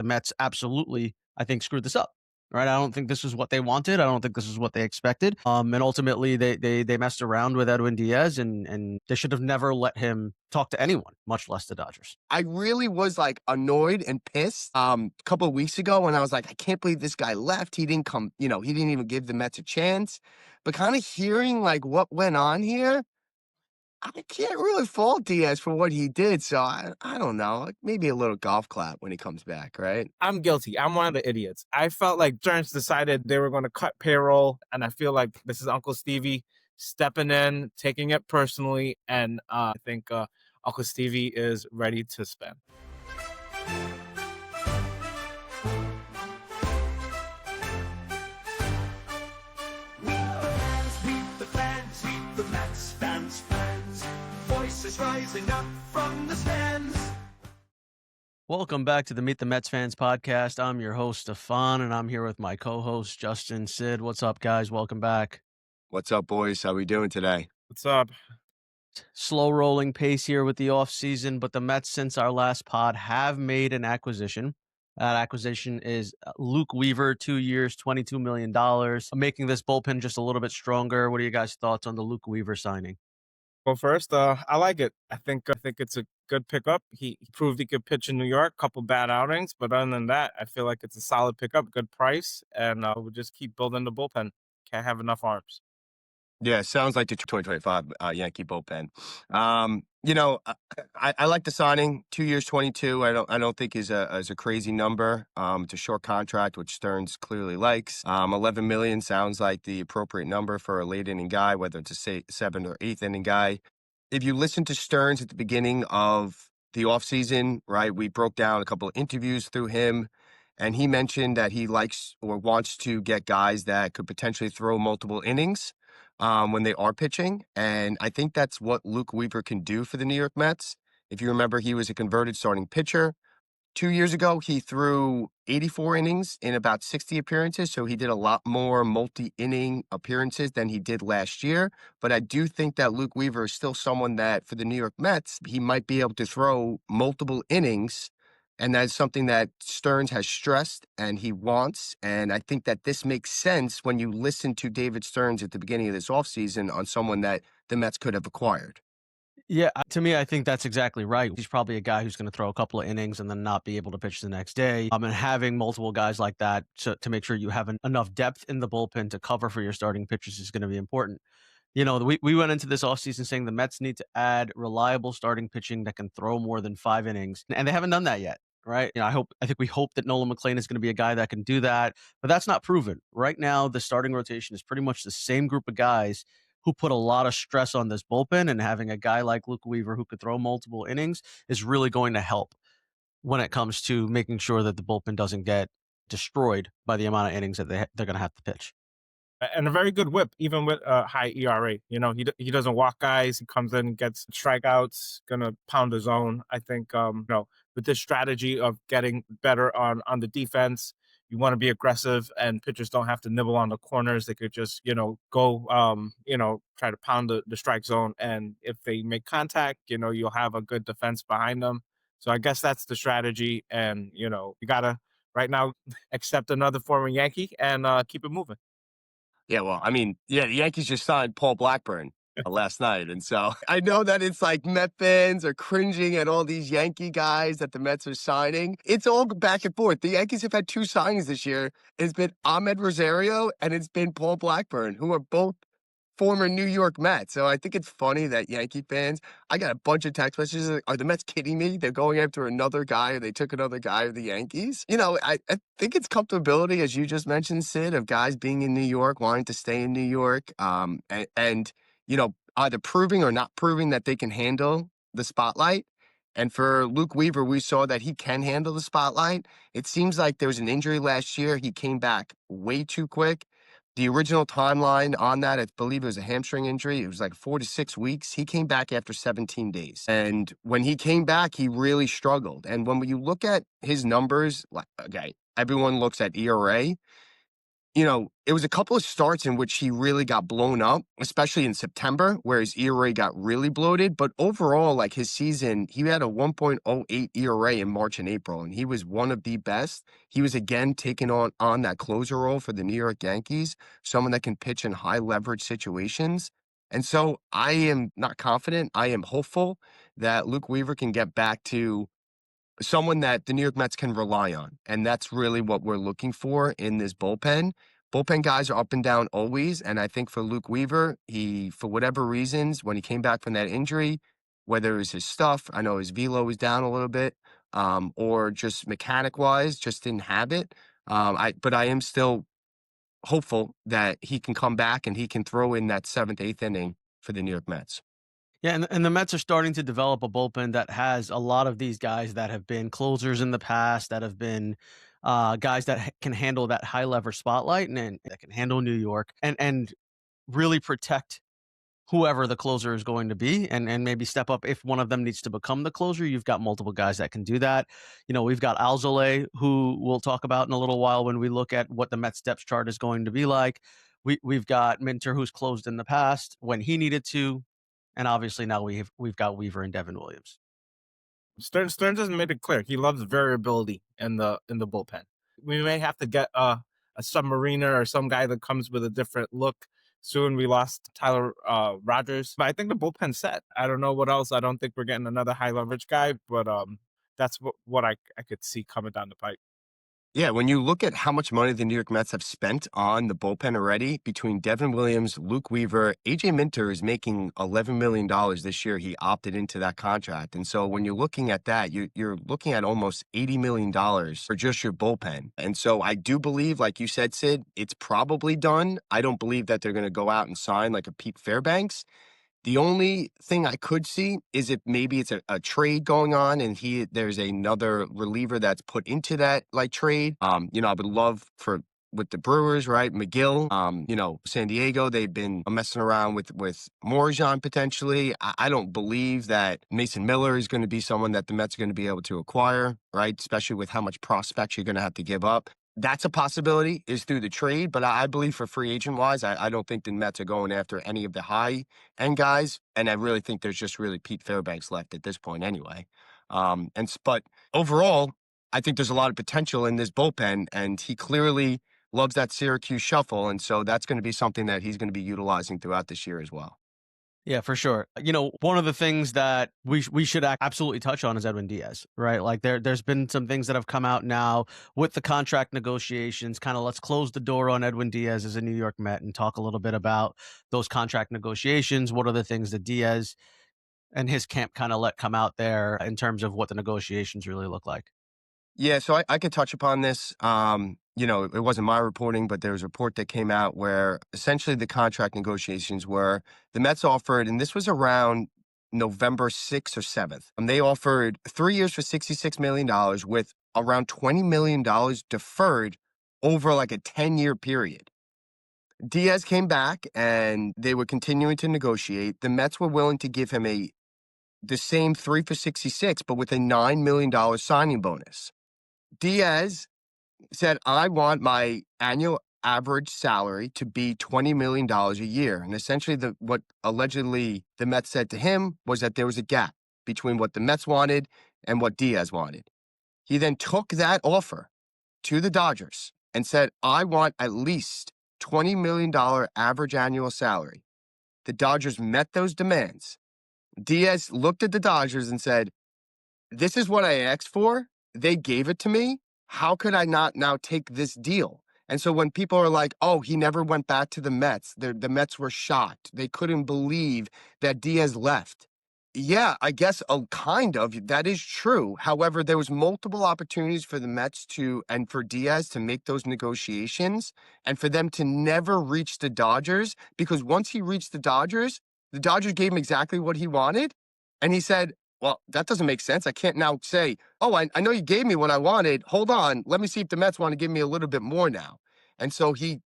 The Mets absolutely, I think, screwed this up. Right. I don't think this is what they wanted. I don't think this is what they expected. And ultimately they messed around with Edwin Diaz and they should have never let him talk to anyone, much less the Dodgers. I really was like annoyed and pissed a couple of weeks ago when I was like, I can't believe this guy left. He didn't come, he didn't even give the Mets a chance. But kind of hearing like what went on here, I can't really fault Diaz for what he did. So I don't know, like maybe a little golf clap when he comes back, right? I'm guilty. I'm one of the idiots. I felt like Stearns decided they were going to cut payroll, and I feel like this is Uncle Stevie stepping in, taking it personally, and I think Uncle Stevie is ready to spend. Rising up from the stands. Welcome back to the Meet the Mets Fans podcast. I'm your host, Stefan, and I'm here with my co-host, Justin Sid. What's up, guys? Welcome back. What's up, boys? How we doing today? What's up? Slow rolling pace here with the offseason, but the Mets, since our last pod, have made an acquisition. That acquisition is Luke Weaver, 2 years, $22 million, making this bullpen just a little bit stronger. What are you guys' thoughts on the Luke Weaver signing? Well, first, I like it. I think it's a good pickup. He proved he could pitch in New York, couple bad outings, but other than that, I feel like it's a solid pickup, good price, and we'll just keep building the bullpen. Can't have enough arms. Yeah, sounds like the 2025 Yankee bullpen. I like the signing. 2 years, 22. I don't think is a crazy number. It's a short contract, which Stearns clearly likes. 11 million sounds like the appropriate number for a late inning guy, whether it's a seventh or eighth inning guy. If you listen to Stearns at the beginning of the offseason, right, we broke down a couple of interviews through him. And he mentioned that he likes or wants to get guys that could potentially throw multiple innings when they are pitching. And I think that's what Luke Weaver can do for the New York Mets. If you remember, he was a converted starting pitcher. 2 years ago, he threw 84 innings in about 60 appearances. So he did a lot more multi-inning appearances than he did last year. But I do think that Luke Weaver is still someone that for the New York Mets, he might be able to throw multiple innings. And that's something that Stearns has stressed and he wants. And I think that this makes sense when you listen to David Stearns at the beginning of this offseason on someone that the Mets could have acquired. Yeah, to me, I think that's exactly right. He's probably a guy who's going to throw a couple of innings and then not be able to pitch the next day. And having multiple guys like that to make sure you have enough depth in the bullpen to cover for your starting pitchers is going to be important. We went into this offseason saying the Mets need to add reliable starting pitching that can throw more than 5 innings, and they haven't done that yet. Right. I think we hope that Nolan McLean is going to be a guy that can do that, but that's not proven. Right now, the starting rotation is pretty much the same group of guys who put a lot of stress on this bullpen, and having a guy like Luke Weaver who could throw multiple innings is really going to help when it comes to making sure that the bullpen doesn't get destroyed by the amount of innings that they're going to have to pitch. And a very good whip, even with a high ERA. He doesn't walk guys. He comes in, gets strikeouts, gonna pound his own. I think, with this strategy of getting better on the defense, you want to be aggressive, and pitchers don't have to nibble on the corners. They could just, go, try to pound the strike zone. And if they make contact, you'll have a good defense behind them. So I guess that's the strategy. And, you gotta right now accept another former Yankee and keep it moving. Yeah, well, the Yankees just signed Paul Blackburn last night. And so I know that it's like Met fans are cringing at all these Yankee guys that the Mets are signing. It's all back and forth. The Yankees have had two signings this year. It's been Ahmed Rosario and it's been Paul Blackburn, who are both former New York Mets. So I think it's funny that Yankee fans, I got a bunch of text messages like, are the Mets kidding me? They're going after another guy, or they took another guy of the Yankees. I think it's comfortability, as you just mentioned, Sid, of guys being in New York, wanting to stay in New York, and either proving or not proving that they can handle the spotlight. And for Luke Weaver, we saw that he can handle the spotlight. It seems like there was an injury last year. He came back way too quick. The original timeline on that, I believe it was a hamstring injury. It was like 4 to 6 weeks. He came back after 17 days. And when he came back, he really struggled. And when you look at his numbers, everyone looks at ERA. it was a couple of starts in which he really got blown up, especially in September, where his ERA got really bloated. But overall, like his season, he had a 1.08 ERA in March and April, and he was one of the best. He was again taking on that closer role for the New York Yankees, someone that can pitch in high leverage situations. And so I am not confident. I am hopeful that Luke Weaver can get back to someone that the New York Mets can rely on. And that's really what we're looking for in this bullpen. Bullpen guys are up and down always. And I think for Luke Weaver, for whatever reasons, when he came back from that injury, whether it was his stuff, I know his velo was down a little bit, or just mechanic wise, just didn't have it. But I am still hopeful that he can come back and he can throw in that seventh, eighth inning for the New York Mets. Yeah, and the Mets are starting to develop a bullpen that has a lot of these guys that have been closers in the past, that have been guys that can handle that high lever spotlight and that can handle New York and really protect whoever the closer is going to be and maybe step up if one of them needs to become the closer. You've got multiple guys that can do that. We've got Alzolay, who we'll talk about in a little while when we look at what the Mets depth chart is going to be like. We've got Minter, who's closed in the past when he needed to. And obviously now we've got Weaver and Devin Williams. Stearns has made it clear he loves variability in the bullpen. We may have to get a submariner or some guy that comes with a different look soon. We lost Tyler Rogers, but I think the bullpen's set. I don't know what else. I don't think we're getting another high leverage guy, but that's what I could see coming down the pipe. Yeah, when you look at how much money the New York Mets have spent on the bullpen already, between Devin Williams, Luke Weaver, AJ Minter is making $11 million this year. He opted into that contract. And so when you're looking at that, you're looking at almost $80 million for just your bullpen. And so I do believe, like you said, Sid, it's probably done. I don't believe that they're going to go out and sign like a Pete Fairbanks. The only thing I could see is if maybe it's a trade going on and there's another reliever that's put into that like trade. I would love for with the Brewers, right? McGill, San Diego, they've been messing around with Morjan potentially. I don't believe that Mason Miller is going to be someone that the Mets are going to be able to acquire, right? Especially with how much prospects you're going to have to give up. That's a possibility is through the trade, but I believe for free agent wise, I don't think the Mets are going after any of the high end guys. And I really think there's just really Pete Fairbanks left at this point anyway. But overall, I think there's a lot of potential in this bullpen, and he clearly loves that Syracuse shuffle. And so that's going to be something that he's going to be utilizing throughout this year as well. Yeah, for sure. One of the things that we should absolutely touch on is Edwin Diaz, right? Like there's been some things that have come out now with the contract negotiations. Kind of let's close the door on Edwin Diaz as a New York Met and talk a little bit about those contract negotiations. What are the things that Diaz and his camp kind of let come out there in terms of what the negotiations really look like? Yeah, so I could touch upon this. It wasn't my reporting, but there was a report that came out where essentially the contract negotiations were the Mets offered, and this was around November 6th or 7th. They offered 3 years for $66 million with around $20 million deferred over like a 10-year period. Diaz came back and they were continuing to negotiate. The Mets were willing to give him the same 3 for 66, but with a $9 million signing bonus. Diaz said, I want my annual average salary to be $20 million a year. And essentially what allegedly the Mets said to him was that there was a gap between what the Mets wanted and what Diaz wanted. He then took that offer to the Dodgers and said, I want at least $20 million average annual salary. The Dodgers met those demands. Diaz looked at the Dodgers and said, this is what I asked for. They gave it to me. How could I not now take this deal? And so when people are like, oh, he never went back to the Mets, the Mets were shocked. They couldn't believe that Diaz left. Yeah, I guess kind of. That is true. However, there was multiple opportunities for the Mets and for Diaz to make those negotiations and for them to never reach the Dodgers, because once he reached the Dodgers gave him exactly what he wanted. And he said, well, that doesn't make sense. I can't now say, oh, I know you gave me what I wanted. Hold on. Let me see if the Mets want to give me a little bit more now. And so he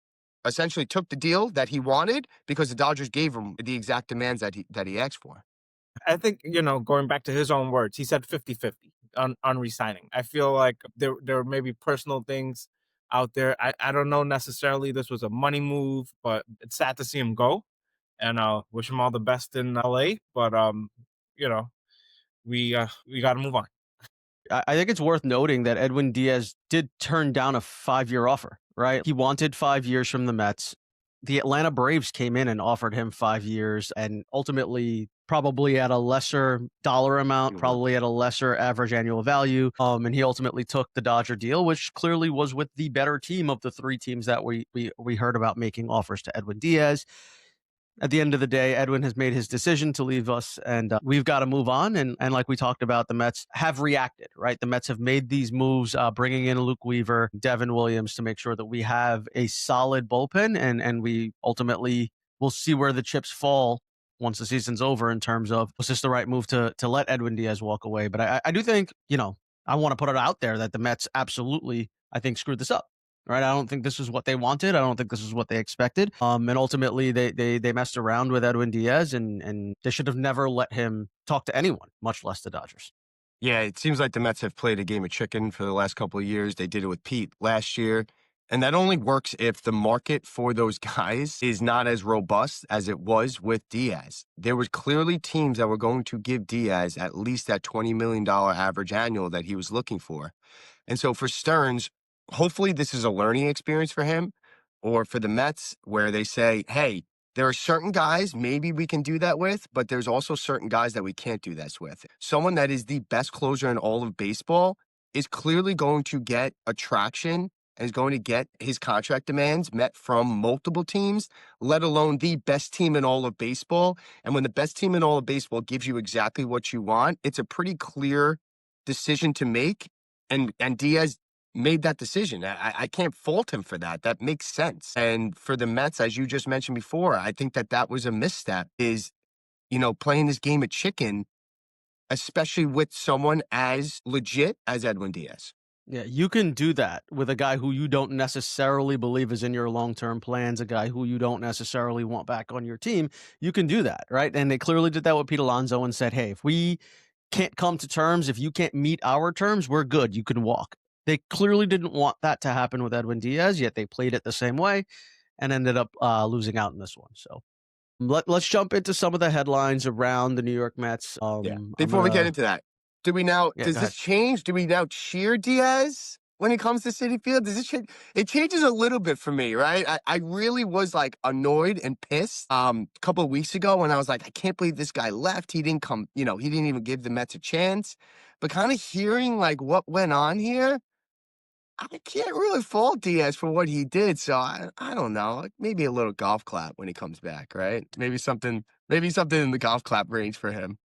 essentially took the deal that he wanted because the Dodgers gave him the exact demands that he asked for. I think, going back to his own words, he said 50-50 on resigning. I feel like there may be personal things out there. I don't know necessarily this was a money move, but it's sad to see him go. And wish him all the best in LA. But you know, we got to move on. I think it's worth noting that Edwin Diaz did turn down a 5-year offer, right? He wanted 5 years from the Mets. The Atlanta Braves came in and offered him 5 years, and ultimately probably at a lesser dollar amount, probably at a lesser average annual value. And he ultimately took the Dodger deal, which clearly was with the better team of the 3 teams that we heard about making offers to Edwin Diaz. At the end of the day, Edwin has made his decision to leave us, and we've got to move on. And like we talked about, the Mets have reacted, right? The Mets have made these moves, bringing in Luke Weaver, Devin Williams, to make sure that we have a solid bullpen, and we ultimately will see where the chips fall once the season's over in terms of, was this the right move to let Edwin Diaz walk away? But I do think, I want to put it out there that the Mets absolutely, I think, screwed this up. Right, I don't think this is what they wanted. I don't think this is what they expected. And ultimately, they messed around with Edwin Diaz, and they should have never let him talk to anyone, much less the Dodgers. Yeah, it seems like the Mets have played a game of chicken for the last couple of years. They did it with Pete last year. And that only works if the market for those guys is not as robust as it was with Diaz. There was clearly teams that were going to give Diaz at least that $20 million average annual that he was looking for. And so for Stearns, hopefully this is a learning experience for him, or for the Mets, where they say, hey, there are certain guys maybe we can do that with, but there's also certain guys that we can't do this with. Someone that is the best closer in all of baseball is clearly going to get attraction and is going to get his contract demands met from multiple teams, let alone the best team in all of baseball. And when the best team in all of baseball gives you exactly what you want, it's a pretty clear decision to make. And Diaz made that decision. I can't fault him for that. That makes sense. And for the Mets, as you just mentioned before, I think that was a misstep, is, playing this game of chicken, especially with someone as legit as Edwin Diaz. Yeah, you can do that with a guy who you don't necessarily believe is in your long-term plans, a guy who you don't necessarily want back on your team. You can do that, right? And they clearly did that with Pete Alonso and said, hey, if we can't come to terms, if you can't meet our terms, we're good. You can walk. They clearly didn't want that to happen with Edwin Diaz, yet they played it the same way and ended up losing out in this one. So let's jump into some of the headlines around the New York Mets. Before we get into that, does this change? Do we now cheer Diaz when it comes to Citi Field? Does this change? It changes a little bit for me, right? I really was like annoyed and pissed a couple of weeks ago when I was like, I can't believe this guy left. He didn't come, he didn't even give the Mets a chance. But kind of hearing like what went on here, I can't really fault Diaz for what he did. So I don't know, like maybe a little golf clap when he comes back, right? Maybe something in the golf clap range for him.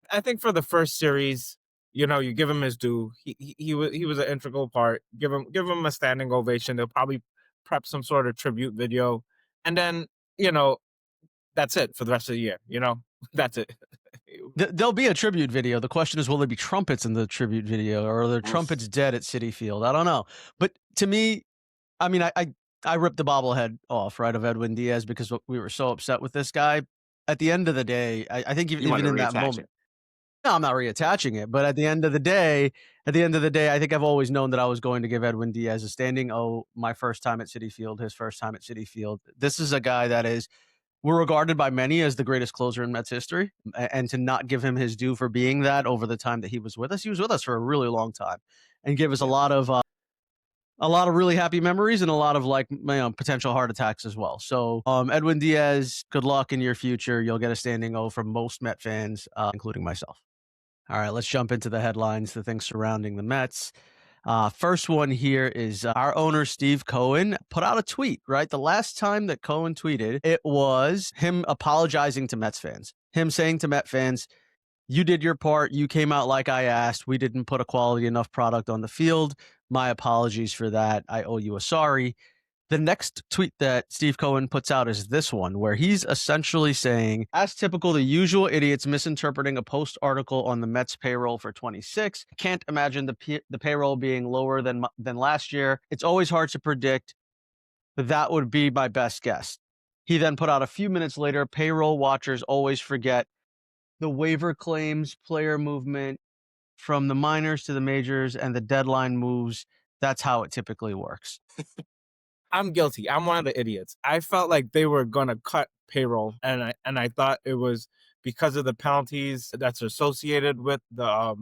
I think for the first series, you give him his due. He was an integral part. Give him a standing ovation. They'll probably prep some sort of tribute video, and then that's it for the rest of the year. That's it. There'll be a tribute video. The question is, will there be trumpets in the tribute video, or are there trumpets dead at Citi Field? I don't know. But to me, I mean, I ripped the bobblehead off, right, of Edwin Diaz because we were so upset with this guy. At the end of the day, I think even in that moment, no, I'm not reattaching it. But at the end of the day, I think I've always known that I was going to give Edwin Diaz a standing O. My first time at Citi Field, his first time at Citi Field. This is a guy that we're regarded by many as the greatest closer in Mets history, and to not give him his due for being that over the time that he was with us for a really long time, and give us a lot of really happy memories and a lot of potential heart attacks as well. So Edwin Diaz, good luck in your future. You'll get a standing O from most Met fans, including myself. All right, let's jump into the headlines, the things surrounding the Mets. First one here is our owner, Steve Cohen, put out a tweet, right? The last time that Cohen tweeted, it was him apologizing to Mets fans, him saying to Met fans, you did your part. You came out like I asked. We didn't put a quality enough product on the field. My apologies for that. I owe you a sorry. The next tweet that Steve Cohen puts out is this one, where he's essentially saying, as typical, the usual idiots misinterpreting a post article on the Mets payroll for 26. Can't imagine the payroll being lower than last year. It's always hard to predict, but that would be my best guess. He then put out a few minutes later, payroll watchers always forget the waiver claims, player movement from the minors to the majors, and the deadline moves That's how it typically works. I'm guilty. I'm one of the idiots. I felt like they were gonna cut payroll, and I thought it was because of the penalties that's associated with the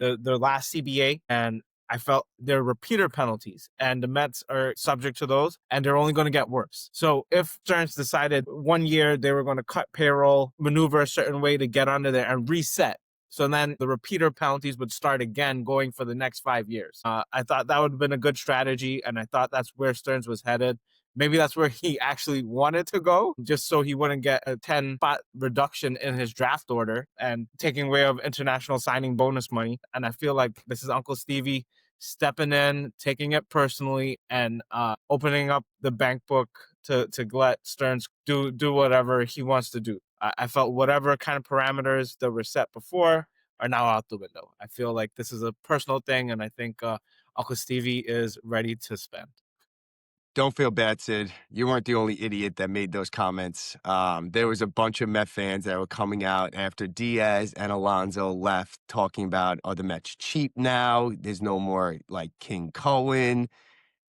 last CBA, and I felt they're repeater penalties, and the Mets are subject to those, and they're only going to get worse. So if Stearns decided one year they were going to cut payroll, maneuver a certain way to get under there and reset, so then the repeater penalties would start again going for the next 5 years. I thought that would have been a good strategy, and I thought that's where Stearns was headed. Maybe that's where he actually wanted to go, just so he wouldn't get a 10 spot reduction in his draft order and taking away of international signing bonus money. And I feel like this is Uncle Stevie stepping in, taking it personally, and opening up the bank book to let Stearns do whatever he wants to do. I felt whatever kind of parameters that were set before are now out the window. I feel like this is a personal thing, and I think Uncle Stevie is ready to spend. Don't feel bad, Sid. You weren't the only idiot that made those comments. There was a bunch of Met fans that were coming out after Diaz and Alonso left, talking about, are the Mets cheap now? There's no more like King Cohen.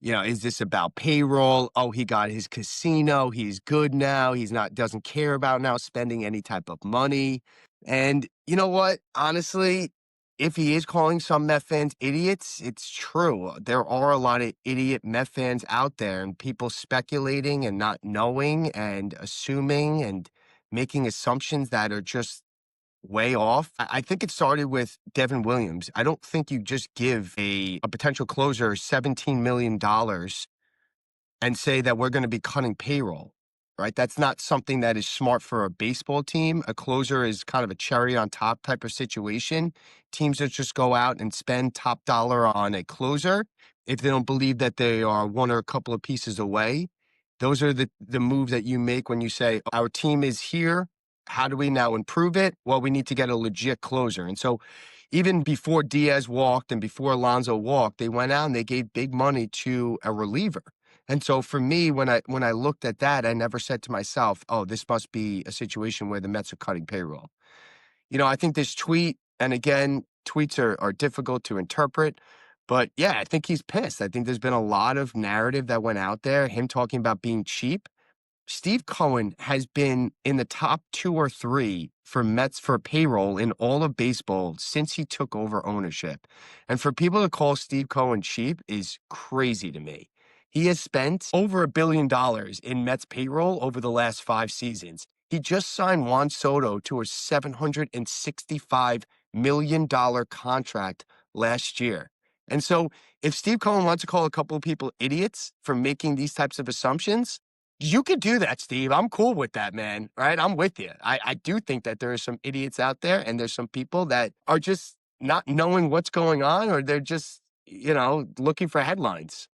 Is this about payroll? Oh, he got his casino. He's good now. He's not, doesn't care about now spending any type of money. And you know what? Honestly, if he is calling some Met fans idiots, it's true. There are a lot of idiot Met fans out there and people speculating and not knowing and assuming and making assumptions that are just way off. I think it started with Devin Williams. I don't think you just give a potential closer $17 million and say that we're going to be cutting payroll, right? That's not something that is smart for a baseball team. A closer is kind of a cherry on top type of situation. Teams that just go out and spend top dollar on a closer, if they don't believe that they are one or a couple of pieces away, those are the moves that you make when you say, our team is here. How do we now improve it? Well, we need to get a legit closer. And so even before Diaz walked and before Alonso walked, they went out and they gave big money to a reliever. And so for me, when I looked at that, I never said to myself, oh, this must be a situation where the Mets are cutting payroll. I think this tweet, and again, tweets are difficult to interpret, but yeah, I think he's pissed. I think there's been a lot of narrative that went out there, him talking about being cheap. Steve Cohen has been in the top 2 or 3 for Mets for payroll in all of baseball since he took over ownership. And for people to call Steve Cohen cheap is crazy to me. He has spent over $1 billion in Mets payroll over the last 5 seasons. He just signed Juan Soto to a $765 million contract last year. And so if Steve Cohen wants to call a couple of people idiots for making these types of assumptions, you could do that, Steve. I'm cool with that, man. Right? I'm with you. I do think that there are some idiots out there and there's some people that are just not knowing what's going on, or they're just, looking for headlines.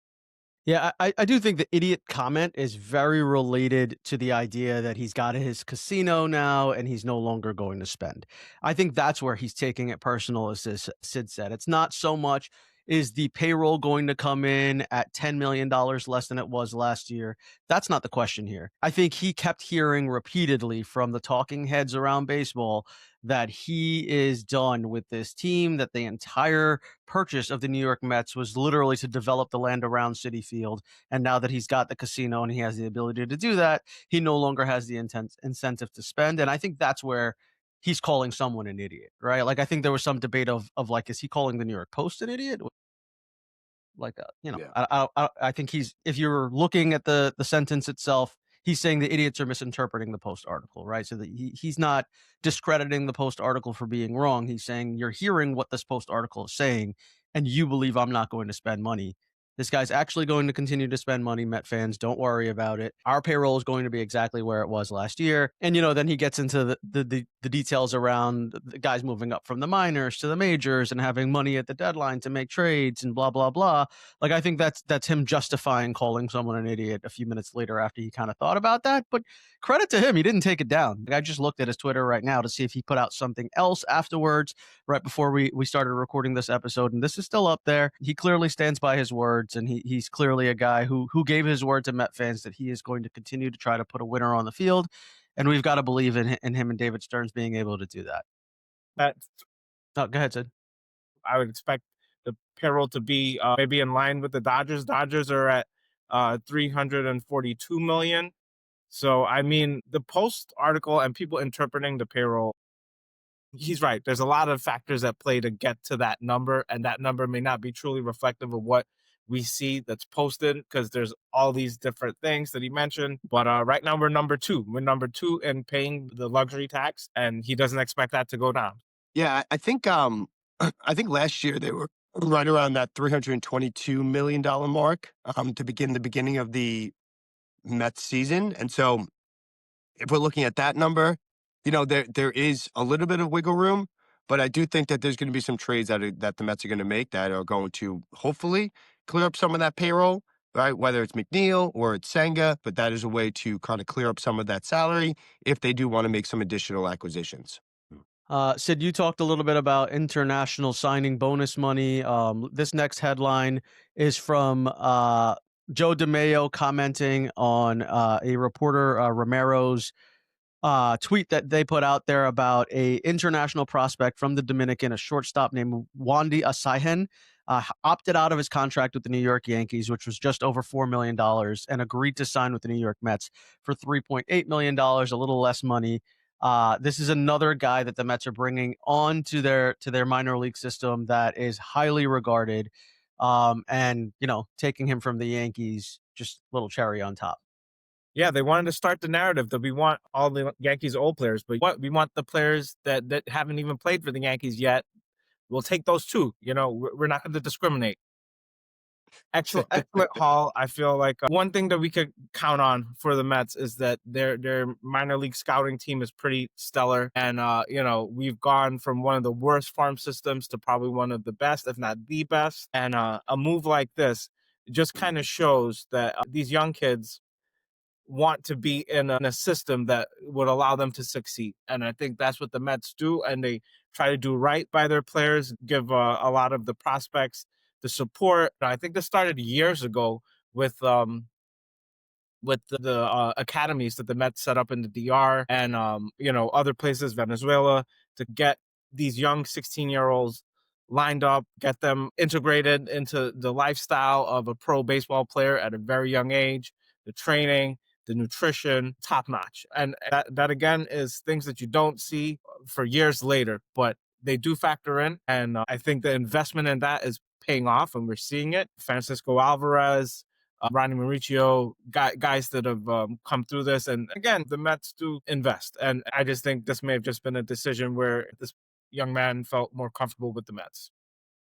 Yeah, I do think the idiot comment is very related to the idea that he's got his casino now and he's no longer going to spend. I think that's where he's taking it personal, as Sid said. It's not so much, is the payroll going to come in at $10 million less than it was last year? That's not the question here. I think he kept hearing repeatedly from the talking heads around baseball that he is done with this team, that the entire purchase of the New York Mets was literally to develop the land around Citi Field. And now that he's got the casino and he has the ability to do that, he no longer has the incentive to spend. And I think that's where he's calling someone an idiot, right? Like, I think there was some debate of like, is he calling the New York Post an idiot? Like, Yeah. I think if you're looking at the sentence itself, he's saying the idiots are misinterpreting the Post article, right? So that he's not discrediting the Post article for being wrong. He's saying you're hearing what this Post article is saying, and you believe I'm not going to spend money. This guy's actually going to continue to spend money, Met fans. Don't worry about it. Our payroll is going to be exactly where it was last year. And, then he gets into the details around the guys moving up from the minors to the majors and having money at the deadline to make trades and blah, blah, blah. Like, I think that's him justifying calling someone an idiot a few minutes later after he kind of thought about that. But credit to him, he didn't take it down. Like, I just looked at his Twitter right now to see if he put out something else afterwards, right before we started recording this episode. And this is still up there. He clearly stands by his words, and he's clearly a guy who gave his word to Met fans that he is going to continue to try to put a winner on the field. And we've got to believe in him and David Stearns being able to do that. That's Oh, go ahead, Sid. I would expect the payroll to be maybe in line with the Dodgers. Dodgers are at 342 million. So I mean, the Post article and people interpreting the payroll, he's right. There's a lot of factors that play to get to that number, and that number may not be truly reflective of what we see that's posted because there's all these different things that he mentioned. But right now we're number two. We're number two in paying the luxury tax, and he doesn't expect that to go down. Yeah, I think I think last year they were right around that $322 million mark to begin the beginning of the Mets season. And so if we're looking at that number, there is a little bit of wiggle room, but I do think that there's going to be some trades that the Mets are going to make that are going to hopefully clear up some of that payroll, right? Whether it's McNeil or it's Senga, but that is a way to kind of clear up some of that salary if they do want to make some additional acquisitions. Sid, you talked a little bit about international signing bonus money. This next headline is from Joe DeMayo commenting on a reporter, Romero's tweet that they put out there about a international prospect from the Dominican, a shortstop named Wandy Asaihen, opted out of his contract with the New York Yankees, which was just over $4 million, and agreed to sign with the New York Mets for $3.8 million, a little less money. This is another guy that the Mets are bringing on to their minor league system that is highly regarded, and taking him from the Yankees, just a little cherry on top. Yeah, they wanted to start the narrative that we want all the Yankees old players, but we want the players that haven't even played for the Yankees yet. We'll take those too. We're not going to discriminate. Excellent haul. I feel like one thing that we could count on for the Mets is that their minor league scouting team is pretty stellar, and we've gone from one of the worst farm systems to probably one of the best, if not the best. And a move like this just kind of shows that these young kids want to be in a system that would allow them to succeed. And I think that's what the Mets do. And they try to do right by their players, give a lot of the prospects the support. I think this started years ago with the academies that the Mets set up in the DR and other places, Venezuela, to get these young 16-year-olds lined up, get them integrated into the lifestyle of a pro baseball player at a very young age, the training, the nutrition, top notch. And that again is things that you don't see for years later, but they do factor in. And I think the investment in that is paying off, and we're seeing it. Francisco Alvarez, Ronnie Mauricio, guys that have come through this. And again, the Mets do invest. And I just think this may have just been a decision where this young man felt more comfortable with the Mets.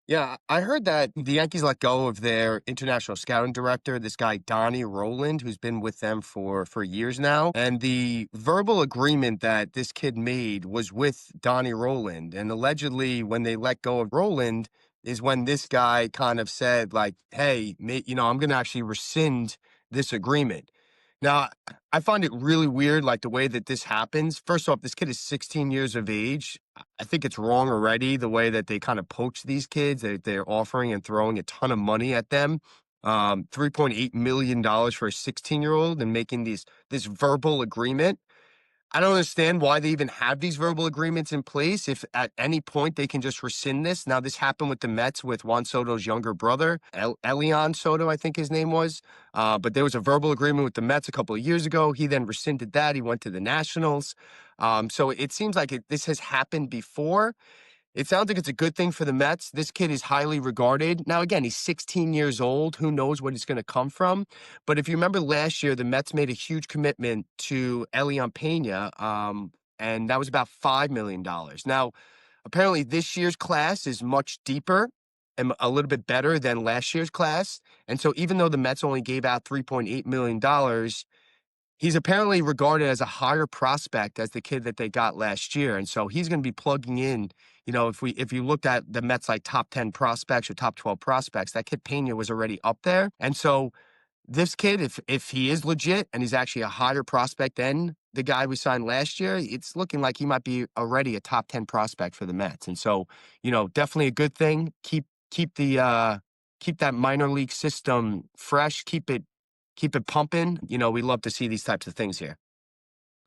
Yeah, I heard that the Yankees let go of their international scouting director, this guy Donnie Roland, who's been with them for years now. And the verbal agreement that this kid made was with Donnie Roland. And allegedly, when they let go of Roland, is when this guy kind of said, like, hey, I'm going to actually rescind this agreement. Now, I find it really weird, like the way that this happens. First off, this kid is 16 years of age. I think it's wrong already, the way that they kind of poach these kids. They're offering and throwing a ton of money at them. $3.8 million for a 16-year-old and making this verbal agreement. I don't understand why they even have these verbal agreements in place if at any point they can just rescind this. Now, this happened with the Mets with Juan Soto's younger brother, Elian Soto, I think his name was. But there was a verbal agreement with the Mets a couple of years ago. He then rescinded that. He went to the Nationals. So it seems like this has happened before. It sounds like it's a good thing for the Mets. This kid is highly regarded. Now, again, he's 16 years old. Who knows what he's going to come from? But if you remember last year, the Mets made a huge commitment to Elian Pena, and that was about $5 million. Now, apparently this year's class is much deeper and a little bit better than last year's class. And so even though the Mets only gave out $3.8 million, he's apparently regarded as a higher prospect as the kid that they got last year. And so he's going to be plugging in. If you looked at the Mets like top 10 prospects or top 12 prospects, that kid Pena was already up there. And so this kid, if he is legit and he's actually a higher prospect than the guy we signed last year, it's looking like he might be already a top 10 prospect for the Mets. And so, definitely a good thing. Keep that minor league system fresh. Keep it pumping. We love to see these types of things here.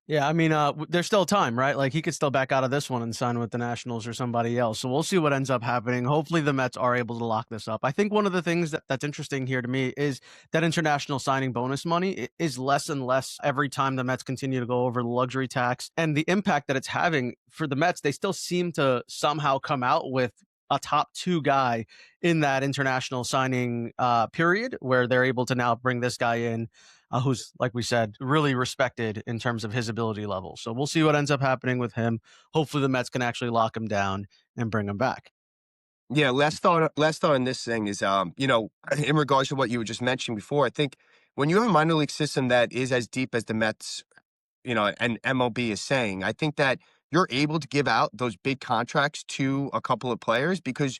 Yeah, I mean, there's still time, right? Like he could still back out of this one and sign with the Nationals or somebody else. So we'll see what ends up happening. Hopefully, the Mets are able to lock this up. I think one of the things that's interesting here to me is that international signing bonus money is less and less every time the Mets continue to go over the luxury tax and the impact that it's having for the Mets. They still seem to somehow come out with a top two guy in that international signing period where they're able to now bring this guy in who's, like we said, really respected in terms of his ability level. So we'll see what ends up happening with him. Hopefully, the Mets can actually lock him down and bring him back. Yeah, last thought on this thing is, in regards to what you were just mentioning before, I think when you have a minor league system that is as deep as the Mets, and MLB is saying, I think that you're able to give out those big contracts to a couple of players because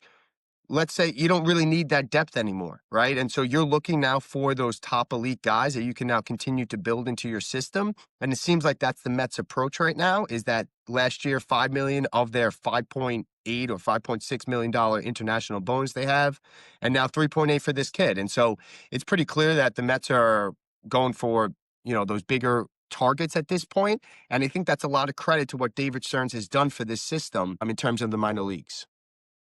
let's say you don't really need that depth anymore, right? And so you're looking now for those top elite guys that you can now continue to build into your system. And it seems like that's the Mets approach right now is that last year, 5 million of their 5.8 or $5.6 million international bonus they have, and now 3.8 for this kid. And so it's pretty clear that the Mets are going for, those bigger targets at this point. And I think that's a lot of credit to what David Stearns has done for this system in terms of the minor leagues.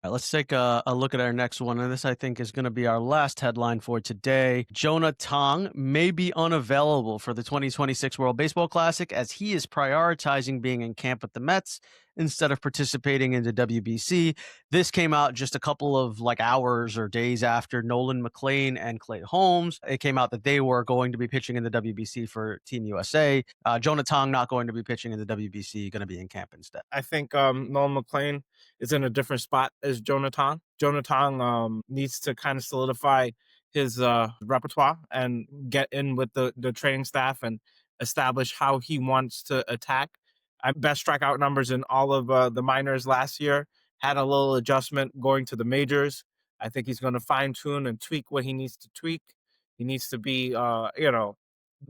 All right, let's take a look at our next one. And this, I think, is going to be our last headline for today. Jonah Tong may be unavailable for the 2026 World Baseball Classic as he is prioritizing being in camp with the Mets instead of participating in the WBC. This came out just a couple of hours or days after Nolan McLean and Clay Holmes. It came out that they were going to be pitching in the WBC for Team USA. Jonah Tong not going to be pitching in the WBC, going to be in camp instead. I think Nolan McLean is in a different spot as Jonathan. Jonathan needs to kind of solidify his repertoire and get in with the training staff and establish how he wants to attack. Best strikeout numbers in all of the minors last year. Had a little adjustment going to the majors. I think he's going to fine tune and tweak what he needs to tweak. He needs to be,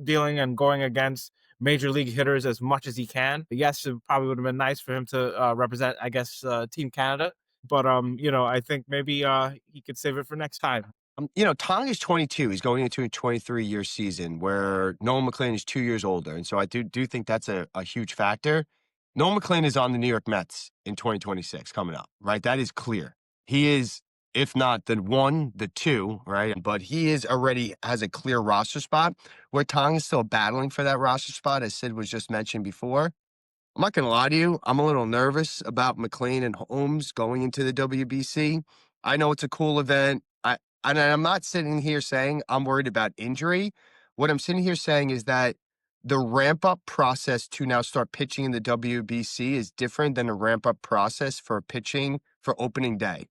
dealing and going against major league hitters as much as he can. Yes, it probably would have been nice for him to represent, I guess, Team Canada. But I think maybe he could save it for next time. Tong is 22. He's going into a 23-year season where Nolan McLean is 2 years older. And so I do think that's a huge factor. Nolan McLean is on the New York Mets in 2026 coming up, right? That is clear. He is, if not the one, the two, right? But he is already has a clear roster spot where Tong is still battling for that roster spot, as Sid was just mentioned before. I'm not going to lie to you. I'm a little nervous about McLean and Holmes going into the WBC. I know it's a cool event. And I'm not sitting here saying I'm worried about injury. What I'm sitting here saying is that the ramp up process to now start pitching in the WBC is different than a ramp up process for pitching for opening day.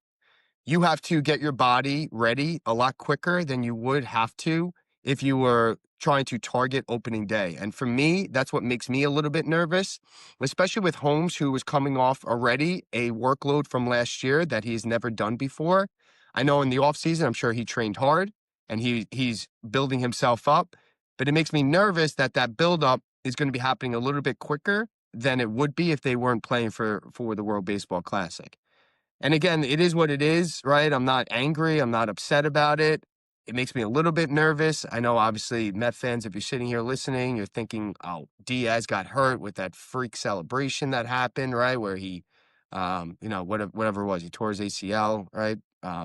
You have to get your body ready a lot quicker than you would have to if you were trying to target opening day. And for me, that's what makes me a little bit nervous, especially with Holmes, who was coming off already a workload from last year that he's never done before. I know in the offseason, I'm sure he trained hard and he's building himself up, but it makes me nervous that that buildup is going to be happening a little bit quicker than it would be if they weren't playing for the World Baseball Classic. And again, it is what it is, right? I'm not angry. I'm not upset about it. It makes me a little bit nervous. I know, obviously, Met fans, if you're sitting here listening, you're thinking, oh, Diaz got hurt with that freak celebration that happened, right? Where he, whatever it was, he tore his ACL, right?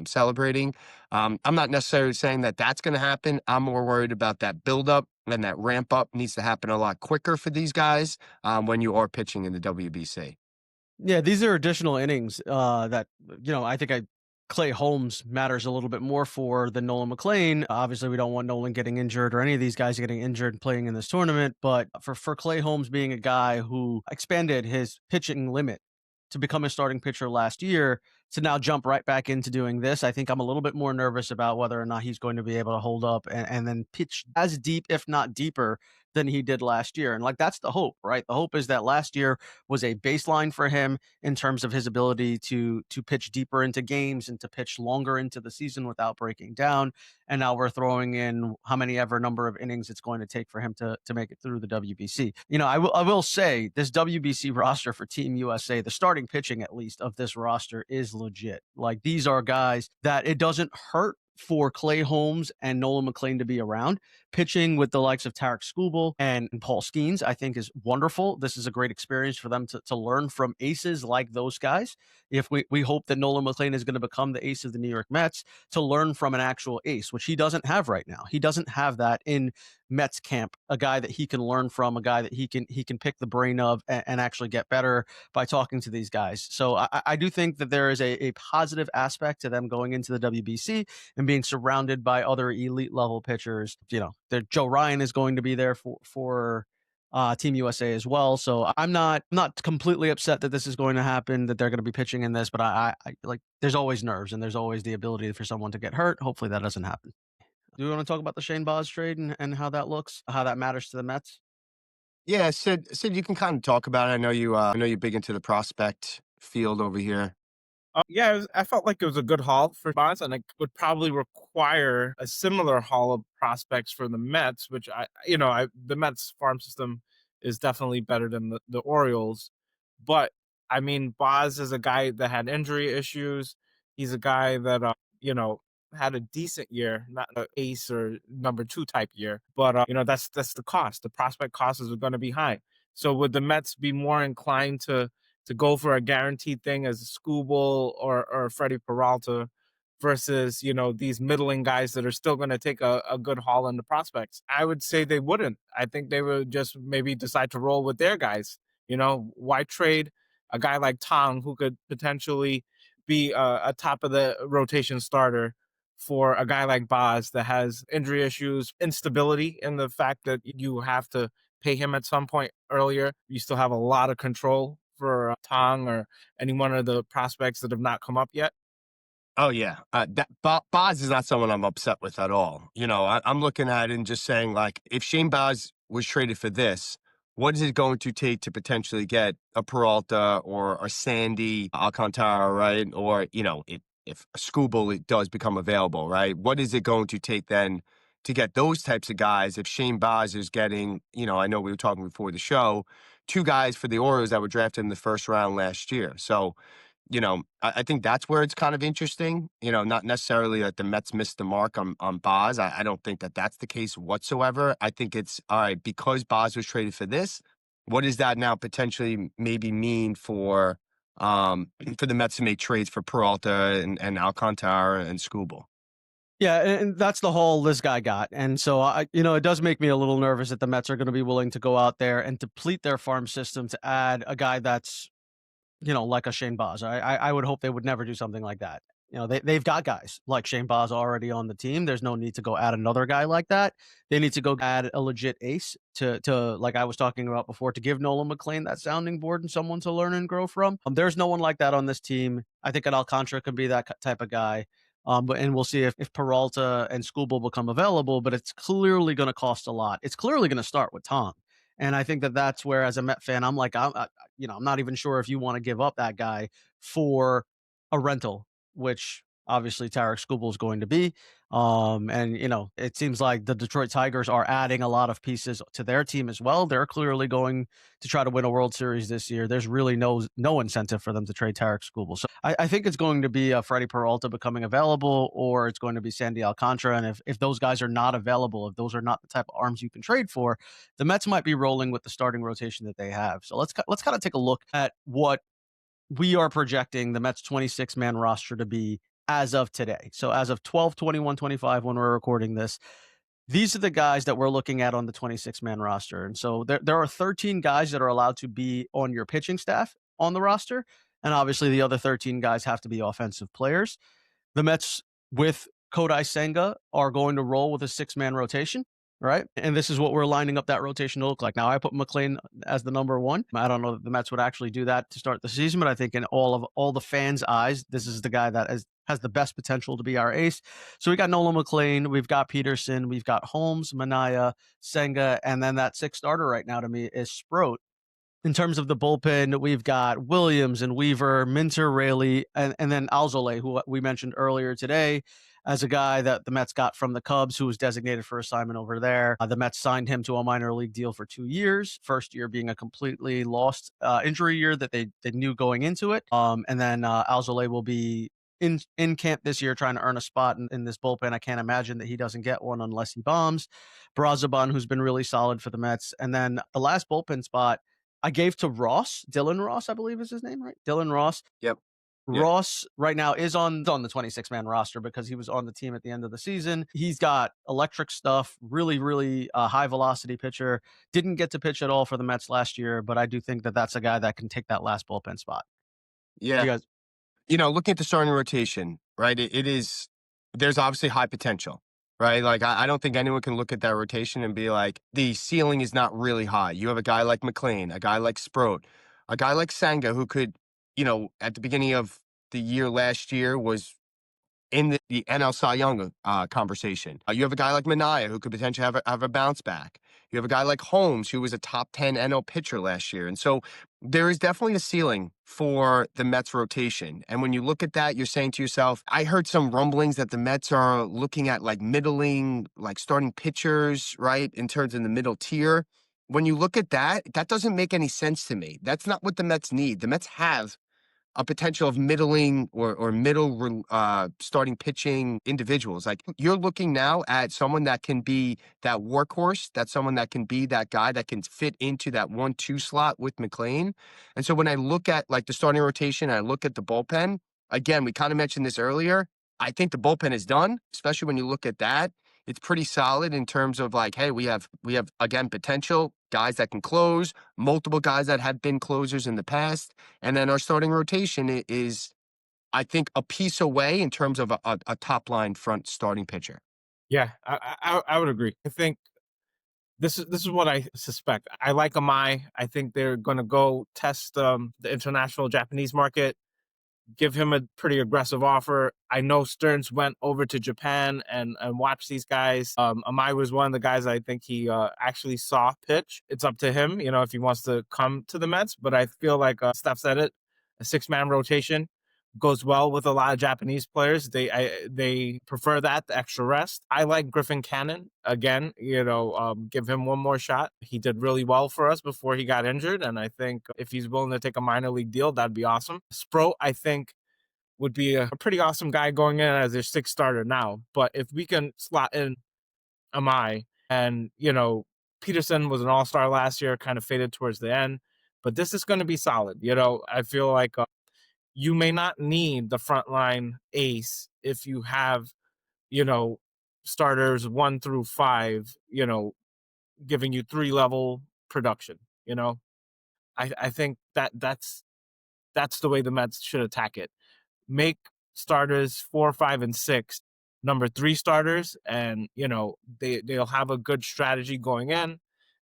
Celebrating. I'm not necessarily saying that that's going to happen. I'm more worried about that buildup and that ramp up needs to happen a lot quicker for these guys when you are pitching in the WBC. Yeah, these are additional innings that, I think Clay Holmes matters a little bit more for than Nolan McLean. Obviously, we don't want Nolan getting injured or any of these guys getting injured playing in this tournament. But for Clay Holmes being a guy who expanded his pitching limit to become a starting pitcher last year to now jump right back into doing this, I think I'm a little bit more nervous about whether or not he's going to be able to hold up and then pitch as deep, if not deeper, than he did last year. And that's the hope, right? The hope is that last year was a baseline for him in terms of his ability to pitch deeper into games and to pitch longer into the season without breaking down. And now we're throwing in how many ever number of innings it's going to take for him to make it through the WBC. I will say this WBC roster for Team USA, the starting pitching at least of this roster is legit. These are guys that it doesn't hurt for Clay Holmes and Nolan McLean to be around. Pitching with the likes of Tarek Skubal and Paul Skeens, I think, is wonderful. This is a great experience for them to learn from aces like those guys. If we hope that Nolan McLean is going to become the ace of the New York Mets, to learn from an actual ace, which he doesn't have right now. He doesn't have that in Mets camp, a guy that he can learn from, a guy that he can pick the brain of and actually get better by talking to these guys. So I do think that there is a positive aspect to them going into the WBC and being surrounded by other elite level pitchers. Joe Ryan is going to be there for Team USA as well. So I'm not completely upset that this is going to happen, that they're going to be pitching in this, but I like, there's always nerves and there's always the ability for someone to get hurt. Hopefully that doesn't happen. Do you want to talk about the Shane Baz trade and how that looks, how that matters to the Mets? Yeah, Sid, you can kind of talk about it. I know you're big into the prospect field over here. Yeah, I felt like it was a good haul for Bonds, and it would probably require a similar haul of prospects for the Mets, which the Mets farm system is definitely better than the Orioles. But I mean, Boz is a guy that had injury issues. He's a guy that, had a decent year, not an ace or number two type year. But, that's the cost. The prospect costs are going to be high. So would the Mets be more inclined to go for a guaranteed thing as Skubal or Freddie Peralta versus, these middling guys that are still going to take a good haul in the prospects? I would say they wouldn't. I think they would just maybe decide to roll with their guys. Why trade a guy like Tong, who could potentially be a top of the rotation starter, for a guy like Boz that has injury issues, instability in the fact that you have to pay him at some point earlier. You still have a lot of control for Tong or any one of the prospects that have not come up yet. Oh yeah, Baz is not someone I'm upset with at all. I'm looking at it and just saying, like, if Shane Baz was traded for this, what is it going to take to potentially get a Peralta or a Sandy Alcantara, right? Or if a Skubal it does become available, right? What is it going to take then to get those types of guys? If Shane Baz is getting, I know we were talking before the show, two guys for the Orioles that were drafted in the first round last year, so. I think that's where it's kind of interesting. Not necessarily that the Mets missed the mark on Baz. I don't think that that's the case whatsoever. I think it's all right because Baz was traded for this. What does that now potentially maybe mean for the Mets to make trades for Peralta and Alcantara and Skubal? Yeah, and that's the haul this guy got. And so, it does make me a little nervous that the Mets are going to be willing to go out there and deplete their farm system to add a guy that's like a Shane Baz. I would hope they would never do something like that. They've got guys like Shane Baz already on the team. There's no need to go add another guy like that. They need to go add a legit ace to like I was talking about before, to give Nolan McLean that sounding board and someone to learn and grow from. There's no one like that on this team. I think an Alcantara could be that type of guy. And we'll see if Peralta and Skubal become available, but it's clearly going to cost a lot. It's clearly going to start with Tom. And I think that that's where, as a Met fan, I'm like, I'm not even sure if you want to give up that guy for a rental, which obviously Tarek Skubal is going to be. And it seems like the Detroit Tigers are adding a lot of pieces to their team as well. They're clearly going to try to win a World Series this year. There's really no incentive for them to trade Tarek Skubal. So I think it's going to be Freddie Peralta becoming available, or it's going to be Sandy Alcantara. And if those guys are not available, if those are not the type of arms you can trade for, the Mets might be rolling with the starting rotation that they have. So let's kind of take a look at what we are projecting the Mets 26-man roster to be as of today. So as of 12/21/25, when we're recording this, these are the guys that we're looking at on the 26-man roster. And so there are 13 guys that are allowed to be on your pitching staff on the roster. And obviously the other 13 guys have to be offensive players. The Mets with Kodai Senga are going to roll with a 6-man rotation, right? And this is what we're lining up that rotation to look like. Now, I put McLean as the number one. I don't know that the Mets would actually do that to start the season, but I think in all the fans' eyes, this is the guy that has the best potential to be our ace. So we got Nolan McLean, we've got Peterson, we've got Holmes, Minaya, Senga, and then that sixth starter right now to me is Sproat. In terms of the bullpen, we've got Williams and Weaver, Minter, Raley, and then Alzolay, who we mentioned earlier today as a guy that the Mets got from the Cubs, who was designated for assignment over there. The Mets signed him to a minor league deal for 2 years, first year being a completely lost injury year that they knew going into it. And then Alzolay will be in camp this year trying to earn a spot in this bullpen. I can't imagine that he doesn't get one unless he bombs. Brazaban, who's been really solid for the Mets. And then the last bullpen spot I gave to Ross. Dylan Ross, I believe is his name, right? Dylan Ross. Yep. Yeah. Ross right now is on the 26-man roster because he was on the team at the end of the season. He's got electric stuff, really, really high velocity pitcher. Didn't get to pitch at all for the Mets last year, but I do think that that's a guy that can take that last bullpen spot. Yeah. You guys, Looking at the starting rotation, right? There's obviously high potential, right? Like, I don't think anyone can look at that rotation and be like, the ceiling is not really high. You have a guy like McLean, a guy like Sproat, a guy like Senga, who could, at the beginning of the year last year was in the NL Cy Young conversation. You have a guy like Minaya who could potentially have a bounce back. You have a guy like Holmes who was a top 10 NL pitcher last year. And so there is definitely a ceiling for the Mets rotation. And when you look at that, you're saying to yourself, I heard some rumblings that the Mets are looking at like middling, like starting pitchers, right, in terms of the middle tier. When you look at that, that doesn't make any sense to me. That's not what the Mets need. The Mets have a potential of middling or middle starting pitching individuals. Like, you're looking now at someone that can be that workhorse, that's someone that can be that guy that can fit into that 1-2 slot with McLean. And so when I look at like the starting rotation, I look at the bullpen, again, we kind of mentioned this earlier. I think the bullpen is done, especially when you look at that. It's pretty solid in terms of like, hey, we have again potential guys that can close, multiple guys that have been closers in the past, and then our starting rotation is, I think, a piece away in terms of a top line front starting pitcher. Yeah, I would agree. I think this is what I suspect. I like Amai. I think they're going to go test the international Japanese market, give him a pretty aggressive offer. I know Stearns went over to Japan and watched these guys. Amai was one of the guys I think he actually saw pitch. It's up to him, if he wants to come to the Mets. But I feel like Steph said it, a 6-man rotation goes well with a lot of Japanese players. They prefer that, the extra rest. I like Griffin Cannon again. Give him one more shot. He did really well for us before he got injured, and I think if he's willing to take a minor league deal, that'd be awesome. Sproat, I think, would be a pretty awesome guy going in as their 6th starter now. But if we can slot in Amai, and Peterson was an all-star last year, kind of faded towards the end, but this is going to be solid. I feel like you may not need the frontline ace if you have, starters 1 through 5, giving you 3-level production. I think that's the way the Mets should attack it. Make starters 4, 5, and 6 number 3 starters, and they'll have a good strategy going in,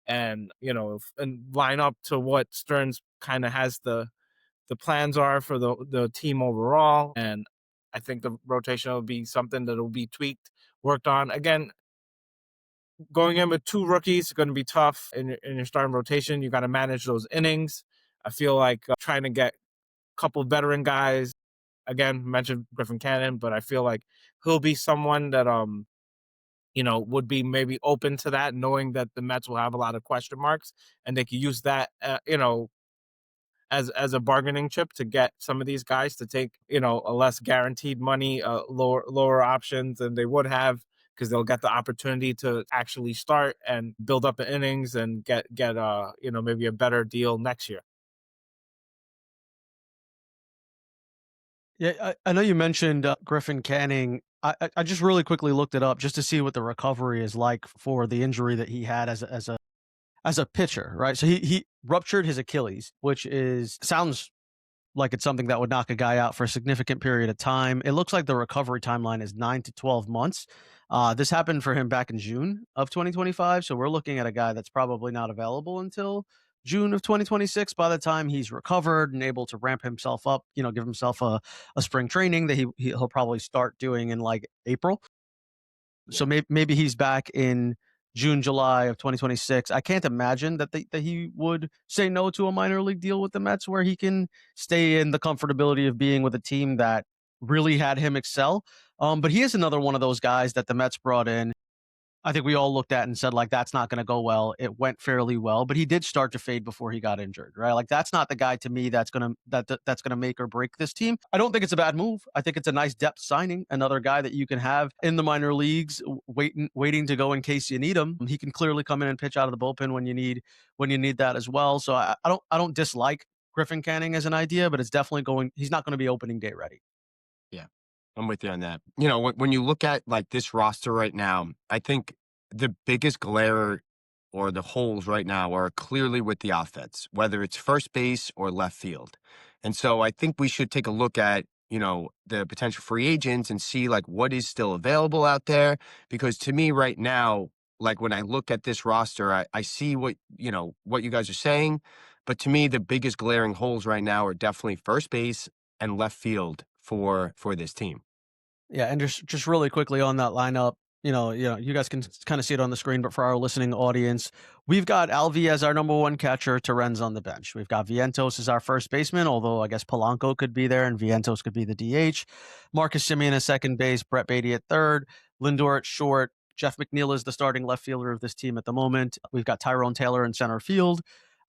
and and line up to what Stearns kind of has the plans are for the team overall. And I think the rotation will be something that will be tweaked, worked on. Again, going in with 2 rookies is going to be tough in your starting rotation. You got to manage those innings. I feel like trying to get a couple veteran guys, again, mentioned Griffin Cannon, but I feel like he'll be someone that would be maybe open to that, knowing that the Mets will have a lot of question marks, and they could use that as a bargaining chip to get some of these guys to take, a less guaranteed money, lower options than they would have, because they'll get the opportunity to actually start and build up the innings and get maybe a better deal next year. Yeah, I know you mentioned Griffin Canning. I just really quickly looked it up just to see what the recovery is like for the injury that he had as a pitcher, right? So he ruptured his Achilles, which sounds like it's something that would knock a guy out for a significant period of time. It looks like the recovery timeline is 9 to 12 months. This happened for him back in June of 2025. So we're looking at a guy that's probably not available until June of 2026 by the time he's recovered and able to ramp himself up, give himself a spring training that he'll probably start doing in like April. So maybe he's back in June, July of 2026. I can't imagine that he would say no to a minor league deal with the Mets where he can stay in the comfortability of being with a team that really had him excel. But he is another one of those guys that the Mets brought in I think we all looked at and said, like, that's not going to go well. It went fairly well, but he did start to fade before he got injured, right? Like, that's not the guy to me that's gonna make or break this team. I don't think it's a bad move. I think it's a nice depth signing, another guy that you can have in the minor leagues, waiting to go in case you need him. He can clearly come in and pitch out of the bullpen when you need that as well. So I don't dislike Griffin Canning as an idea, but it's definitely he's not going to be opening day ready. Yeah, I'm with you on that. When you look at like this roster right now, I think the biggest glare or the holes right now are clearly with the offense, whether it's first base or left field. And so I think we should take a look at, the potential free agents and see like what is still available out there. Because to me right now, like when I look at this roster, I see what you guys are saying. But to me, the biggest glaring holes right now are definitely first base and left field for this team. Yeah, and just really quickly on that lineup, you guys can kind of see it on the screen, but for our listening audience, we've got Alvi as our number one catcher, Terenz on the bench. We've got Vientos as our first baseman, although I guess Polanco could be there and Vientos could be the DH. Marcus Semien at second base, Brett Beatty at third, Lindor at short. Jeff McNeil is the starting left fielder of this team at the moment. We've got Tyrone Taylor in center field.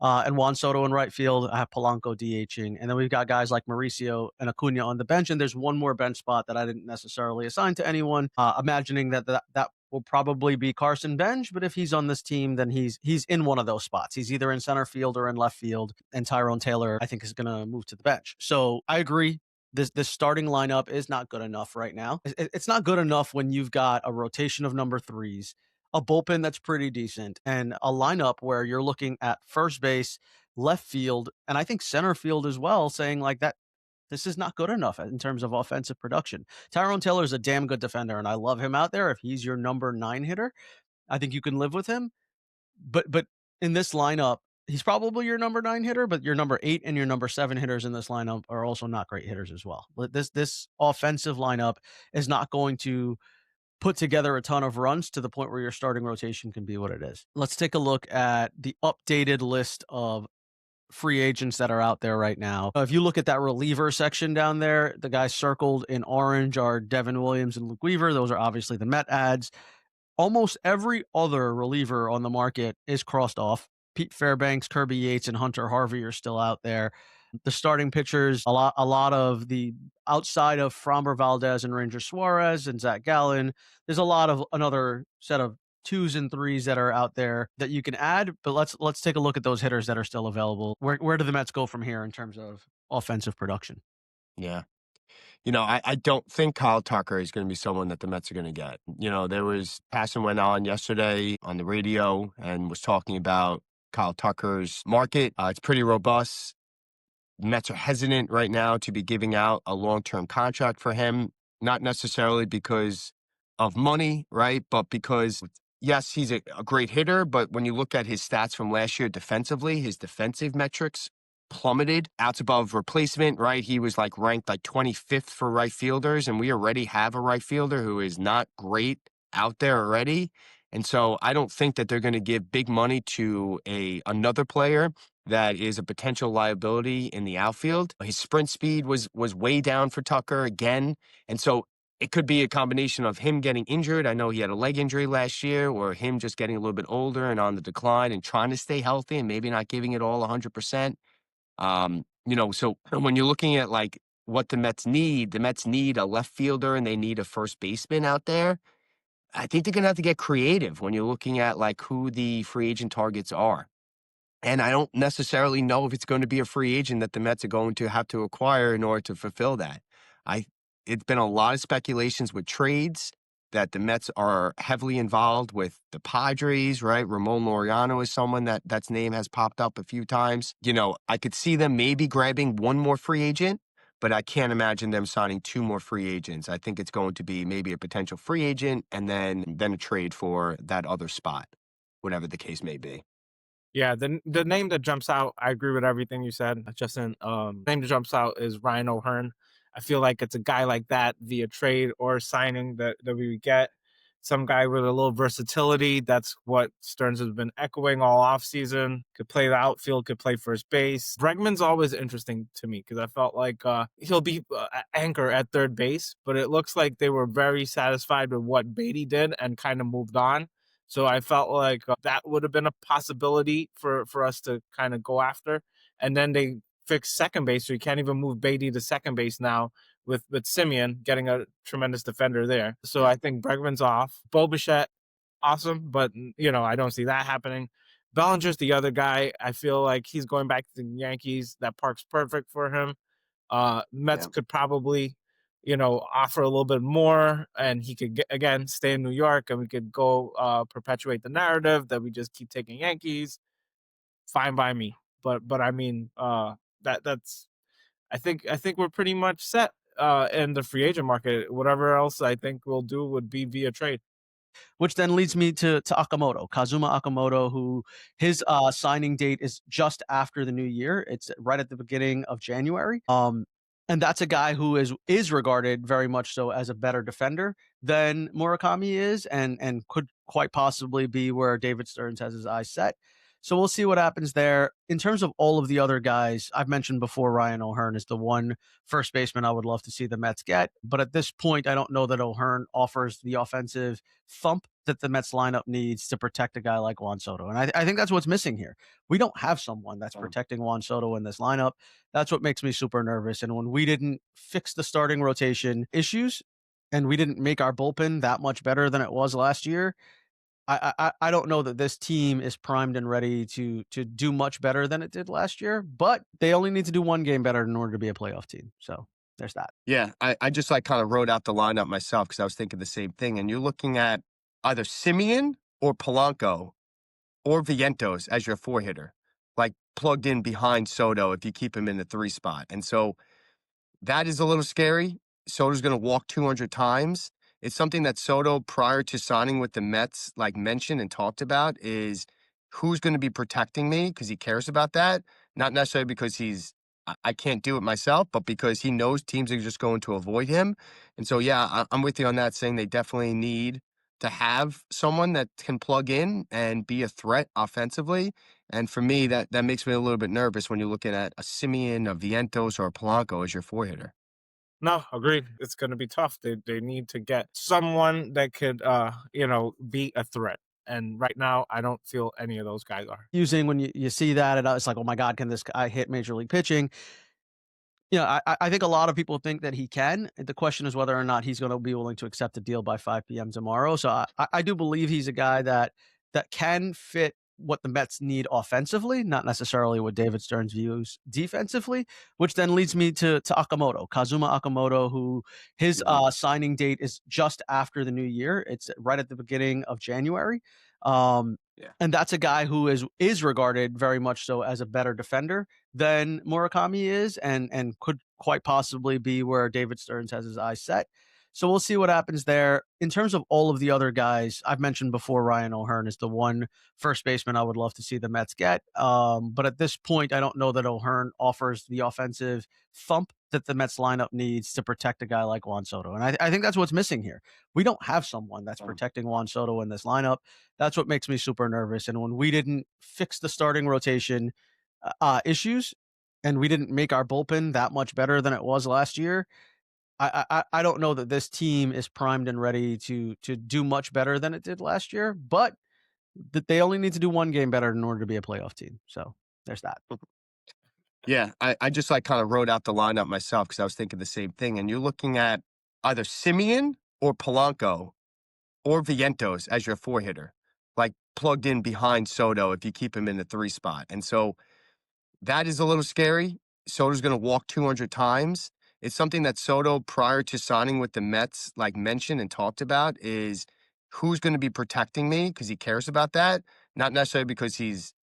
And Juan Soto in right field. I have Polanco DHing. And then we've got guys like Mauricio and Acuna on the bench. And there's one more bench spot that I didn't necessarily assign to anyone, imagining that will probably be Carson Bench. But if he's on this team, then he's in one of those spots. He's either in center field or in left field. And Tyrone Taylor, I think, is going to move to the bench. So I agree. This starting lineup is not good enough right now. It's not good enough when you've got a rotation of number threes, a bullpen that's pretty decent, and a lineup where you're looking at first base, left field, and I think center field as well, saying like that this is not good enough in terms of offensive production. Tyrone Taylor is a damn good defender, and I love him out there. If he's your number 9 hitter, I think you can live with him. But in this lineup, he's probably your number 9 hitter, but your number 8 and your number 7 hitters in this lineup are also not great hitters as well. This offensive lineup is not going to put together a ton of runs to the point where your starting rotation can be what it is. Let's take a look at the updated list of free agents that are out there right now. If you look at that reliever section down there, the guys circled in orange are Devin Williams and Luke Weaver. Those are obviously the Met ads. Almost every other reliever on the market is crossed off. Pete Fairbanks, Kirby Yates, and Hunter Harvey are still out there. The starting pitchers, a lot of the outside of Framber Valdez and Ranger Suarez and Zach Gallen, there's a lot of another set of 2s and 3s that are out there that you can add. But let's take a look at those hitters that are still available. Where do the Mets go from here in terms of offensive production? Yeah. I don't think Kyle Tucker is going to be someone that the Mets are going to get. There was Passan went on yesterday on the radio and was talking about Kyle Tucker's market. It's pretty robust. Mets are hesitant right now to be giving out a long-term contract for him, not necessarily because of money, right? But because, yes, he's a great hitter, but when you look at his stats from last year defensively, his defensive metrics plummeted outs above replacement, right? He was like ranked like 25th for right fielders, and we already have a right fielder who is not great out there already. And so I don't think that they're going to give big money to another player that is a potential liability in the outfield. His sprint speed was way down for Tucker again. And so it could be a combination of him getting injured. I know he had a leg injury last year, or him just getting a little bit older and on the decline and trying to stay healthy and maybe not giving it all 100%. So when you're looking at like what the Mets need a left fielder and they need a first baseman out there. I think they're going to have to get creative when you're looking at like who the free agent targets are. And I don't necessarily know if it's going to be a free agent that the Mets are going to have to acquire in order to fulfill that. It's been a lot of speculations with trades that the Mets are heavily involved with the Padres, right? Ramon Laureano is someone that's name has popped up a few times. I could see them maybe grabbing one more free agent, but I can't imagine them signing 2 more free agents. I think it's going to be maybe a potential free agent and then a trade for that other spot, whatever the case may be. Yeah, the name that jumps out, I agree with everything you said, Justin. Name that jumps out is Ryan O'Hearn. I feel like it's a guy like that via trade or signing that we would get. Some guy with a little versatility. That's what Stearns has been echoing all offseason. Could play the outfield, could play first base. Bregman's always interesting to me because I felt like he'll be anchor at third base, but it looks like they were very satisfied with what Beatty did and kind of moved on. So I felt like that would have been a possibility for us to kind of go after. And then they fixed second base, so you can't even move Beatty to second base now with Simeon getting a tremendous defender there. So I think Bregman's off. Bo Bichette, awesome, but I don't see that happening. Bellinger's the other guy. I feel like he's going back to the Yankees. That park's perfect for him. Mets Yeah. could probably, offer a little bit more, and he could again stay in New York, and we could go perpetuate the narrative that we just keep taking Yankees. Fine by me. But I mean, that's I think we're pretty much set in the free agent market. Whatever else I think we'll do would be via trade. Which then leads me to Akamoto, Kazuma Akamoto, who his signing date is just after the new year. It's right at the beginning of January. And that's a guy who is regarded very much so as a better defender than Murakami is, and could quite possibly be where David Stearns has his eyes set. So we'll see what happens there. In terms of all of the other guys, I've mentioned before, Ryan O'Hearn is the one first baseman I would love to see the Mets get. But at this point, I don't know that O'Hearn offers the offensive thump that the Mets lineup needs to protect a guy like Juan Soto. And I think that's what's missing here. We don't have someone that's protecting Juan Soto in this lineup. That's what makes me super nervous. And when we didn't fix the starting rotation issues and we didn't make our bullpen that much better than it was last year, I don't know that this team is primed and ready to do much better than it did last year, but they only need to do one game better in order to be a playoff team. So there's that. Yeah, I just like kind of wrote out the lineup myself because I was thinking the same thing. And you're looking at either Simeon or Polanco or Vientos as your four hitter, like plugged in behind Soto if you keep him in the 3 spot. And so that is a little scary. Soto's going to walk 200 times. It's something that Soto, prior to signing with the Mets, like mentioned and talked about, is who's going to be protecting me because he cares about that. Not necessarily because I can't do it myself, but because he knows teams are just going to avoid him. And so, yeah, I'm with you on that, saying they definitely need to have someone that can plug in and be a threat offensively. And for me, that makes me a little bit nervous when you're looking at a Simeon, a Vientos, or a Polanco as your four hitter. No, agreed. It's going to be tough. They need to get someone that could, be a threat. And right now, I don't feel any of those guys are. Using when you see that, and it's like, oh my God, can this guy hit major league pitching? I think a lot of people think that he can. The question is whether or not he's going to be willing to accept a deal by 5 p.m. tomorrow. So I do believe he's a guy that can fit what the Mets need offensively, not necessarily what David Stearns views defensively, which then leads me to Akamoto, Kazuma Akamoto, who his signing date is just after the new year. It's right at the beginning of January. And that's a guy who is regarded very much so as a better defender than Murakami is, and could quite possibly be where David Stearns has his eyes set. So we'll see what happens there. In terms of all of the other guys, I've mentioned before, Ryan O'Hearn is the one first baseman I would love to see the Mets get. But at this point, I don't know that O'Hearn offers the offensive thump that the Mets lineup needs to protect a guy like Juan Soto. And I think that's what's missing here. We don't have someone that's protecting Juan Soto in this lineup. That's what makes me super nervous. And when we didn't fix the starting rotation issues and we didn't make our bullpen that much better than it was last year, I don't know that this team is primed and ready to do much better than it did last year, but that they only need to do one game better in order to be a playoff team. So there's that. Yeah, I just like kind of wrote out the lineup myself because I was thinking the same thing. And you're looking at either Simeon or Polanco or Vientos as your four hitter, like plugged in behind Soto if you keep him in the 3 spot. And so that is a little scary. Soto's going to walk 200 times. It's something that Soto, prior to signing with the Mets, like mentioned and talked about, is who's going to be protecting me because he cares about that. Not necessarily because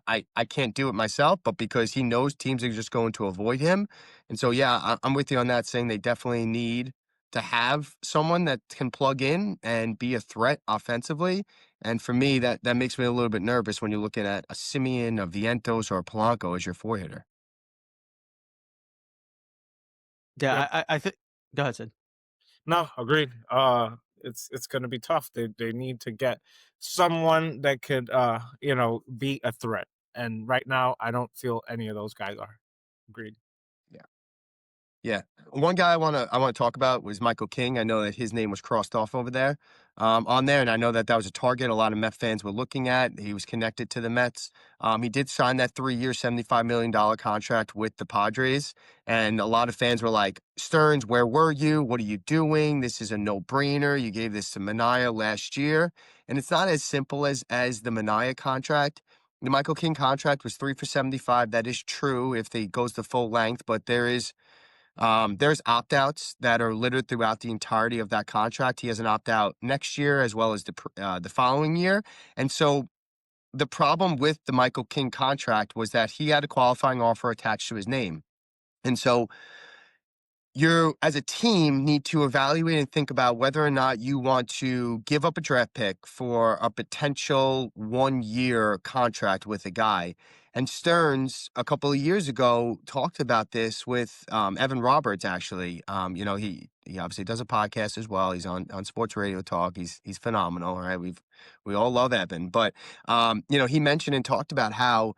I can't do it myself, but because he knows teams are just going to avoid him. And so, yeah, I'm with you on that, saying they definitely need to have someone that can plug in and be a threat offensively. And for me, that makes me a little bit nervous when you're looking at a Simeon, a Vientos, or a Polanco as your four hitter. Yeah, Yep. I think. Go ahead, Sid. No, agreed. It's going to be tough. They need to get someone that could, be a threat. And right now, I don't feel any of those guys are. Agreed. Yeah. Yeah. One guy I want to talk about was Michael King. I know that his name was crossed off over there. on there, and I know that that was a target a lot of Met fans were looking at. He was connected to the Mets. He did sign that 3-year, $75 million contract with the Padres, and a lot of fans were like, Stearns, where were you? What are you doing? This is a no-brainer. You gave this to Manaea last year, and it's not as simple as the Manaea contract. The Michael King contract was 3 for 75. That is true if he goes the full length, but there's opt-outs that are littered throughout the entirety of that contract. He has an opt-out next year as well as the following year. And so the problem with the Michael King contract was that he had a qualifying offer attached to his name. And so you, as a team, need to evaluate and think about whether or not you want to give up a draft pick for a potential 1-year contract with a guy. And Stearns, a couple of years ago, talked about this with Evan Roberts, actually. He obviously does a podcast as well. He's on Sports Radio Talk. He's phenomenal, right? We all love Evan. But, he mentioned and talked about how,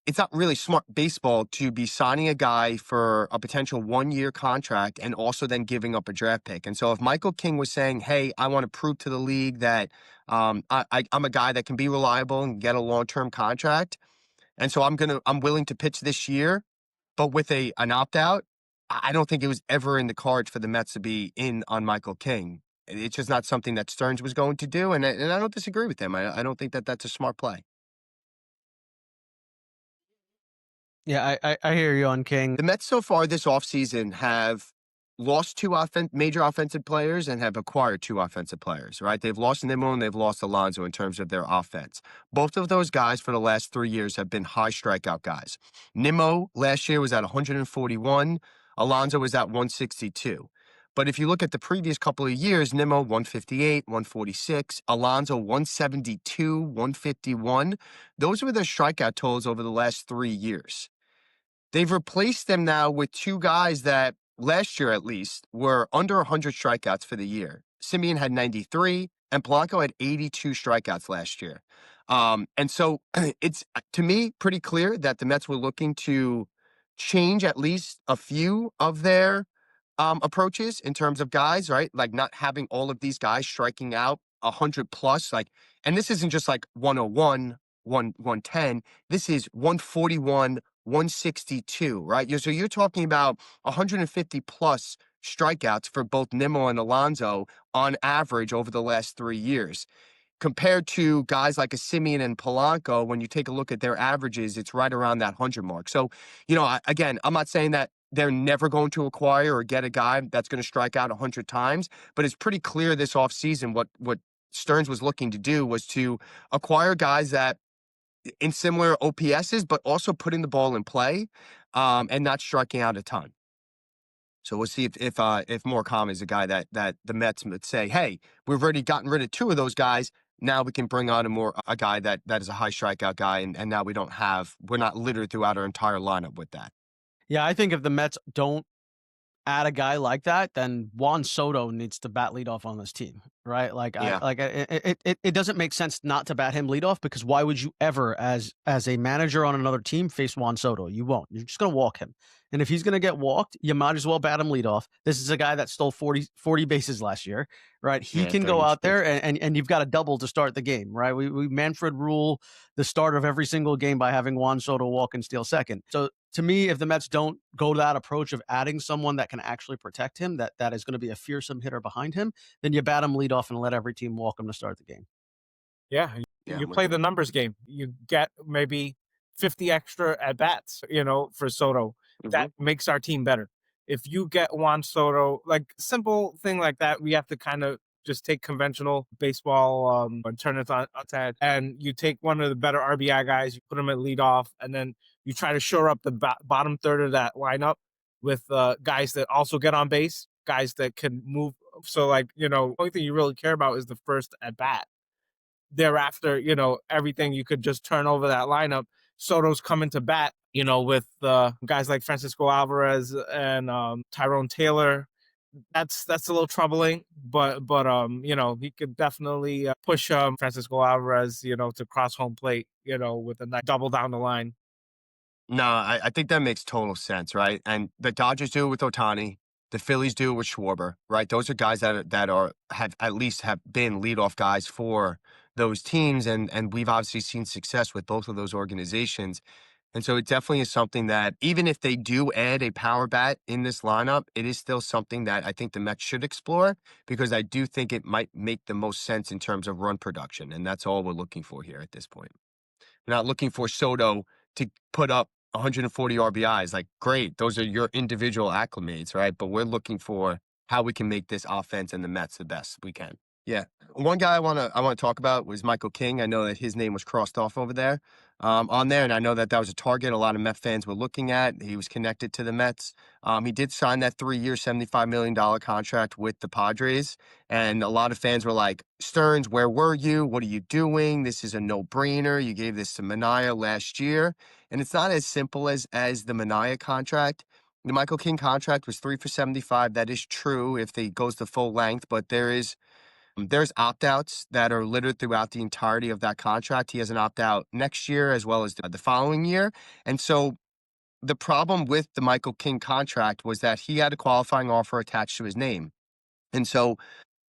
it's not really smart baseball to be signing a guy for a potential 1-year contract and also then giving up a draft pick. And so if Michael King was saying, hey, I want to prove to the league that I'm a guy that can be reliable and get a long-term contract, and so I'm willing to pitch this year, but with an opt-out, I don't think it was ever in the cards for the Mets to be in on Michael King. It's just not something that Stearns was going to do, and I don't disagree with him. I don't think that that's a smart play. Yeah, I hear you on King. The Mets so far this offseason have lost 2 major offensive players and have acquired 2 offensive players, right? They've lost Nimmo and they've lost Alonso in terms of their offense. Both of those guys for the last 3 years have been high strikeout guys. Nimmo last year was at 141. Alonso was at 162. But if you look at the previous couple of years, Nimmo 158, 146, Alonso 172, 151. Those were their strikeout totals over the last 3 years. They've replaced them now with 2 guys that last year at least were under 100 strikeouts for the year. Simeon had 93 and Polanco had 82 strikeouts last year. And so it's, to me, pretty clear that the Mets were looking to change at least a few of their approaches in terms of guys, right? Like not having all of these guys striking out 100 plus, and this isn't just like 101, 110. This is 141, 162, right? So you're talking about 150 plus strikeouts for both Nimmo and Alonso on average over the last 3 years. Compared to guys like a Simeon and Polanco, when you take a look at their averages, it's right around that 100 mark. So, again, I'm not saying that they're never going to acquire or get a guy that's going to strike out 100 times, but it's pretty clear this offseason what Stearns was looking to do was to acquire guys that in similar OPSs, but also putting the ball in play and not striking out a ton. So we'll see if Murakami is a guy that the Mets would say, hey, we've already gotten rid of 2 of those guys. Now we can bring on a guy that is a high strikeout guy, and now we're not littered throughout our entire lineup with that. Yeah, I think if the Mets don't add a guy like that, then Juan Soto needs to bat leadoff on this team, right? Yeah. It doesn't make sense not to bat him leadoff, because why would you ever, as a manager on another team, face Juan Soto? You won't. You're just going to walk him. And if he's going to get walked, you might as well bat him leadoff. This is a guy that stole 40 bases last year, right? He can go out there and you've got a double to start the game, right? We Manfred rule the start of every single game by having Juan Soto walk and steal second. So to me, if the Mets don't go that approach of adding someone that can actually protect him, that is going to be a fearsome hitter behind him, then you bat him leadoff and let every team walk him to start the game. Yeah, you play the numbers game. You get maybe 50 extra at bats, for Soto. That makes our team better. If you get Juan Soto, like simple thing like that, we have to kind of just take conventional baseball and turn it on its head. And you take one of the better RBI guys, you put him at leadoff, and then you try to shore up the bottom third of that lineup with guys that also get on base, guys that can move. So, the only thing you really care about is the first at bat. Thereafter, everything you could just turn over that lineup. Soto's coming to bat, with guys like Francisco Alvarez and Tyrone Taylor. That's a little troubling, but he could definitely push Francisco Alvarez, to cross home plate, with a nice double down the line. No, I think that makes total sense, right? And the Dodgers do it with Ohtani. The Phillies do it with Schwarber, right? Those are guys have at least have been leadoff guys for those teams, and we've obviously seen success with both of those organizations. And so it definitely is something that even if they do add a power bat in this lineup, it is still something that I think the Mets should explore, because I do think it might make the most sense in terms of run production. And that's all we're looking for here at this point. We're not looking for Soto to put up 140 RBIs. Like, great, those are your individual acclimates, right? But we're looking for how we can make this offense and the Mets the best we can. Yeah. One guy I want to talk about was Michael King. I know that his name was crossed off over there on there, and I know that was a target a lot of Met fans were looking at. He was connected to the Mets. He did sign that 3-year, $75 million contract with the Padres, and a lot of fans were like, Stearns, where were you? What are you doing? This is a no-brainer. You gave this to Manaea last year, and it's not as simple as the Manaea contract. The Michael King contract was 3 for $75. That is true if he goes the full length, but there's opt-outs that are littered throughout the entirety of that contract. He has an opt-out next year as well as the following year. And so the problem with the Michael King contract was that he had a qualifying offer attached to his name. And so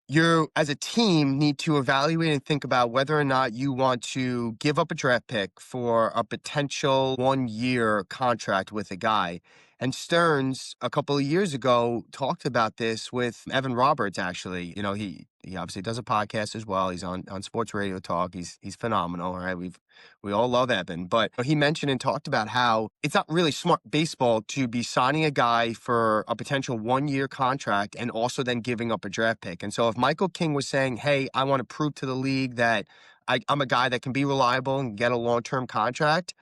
you, as a team, need to evaluate and think about whether or not you want to give up a draft pick for a potential 1-year contract with a guy. And Stearns, a couple of years ago, talked about this with Evan Roberts, actually. You know, he obviously does a podcast as well. He's on Sports Radio Talk. He's phenomenal, all right? We all love Evan. But he mentioned and talked about how it's not really smart baseball to be signing a guy for a potential 1-year contract and also then giving up a draft pick. And so if Michael King was saying, hey, I want to prove to the league that I'm a guy that can be reliable and get a long-term contract,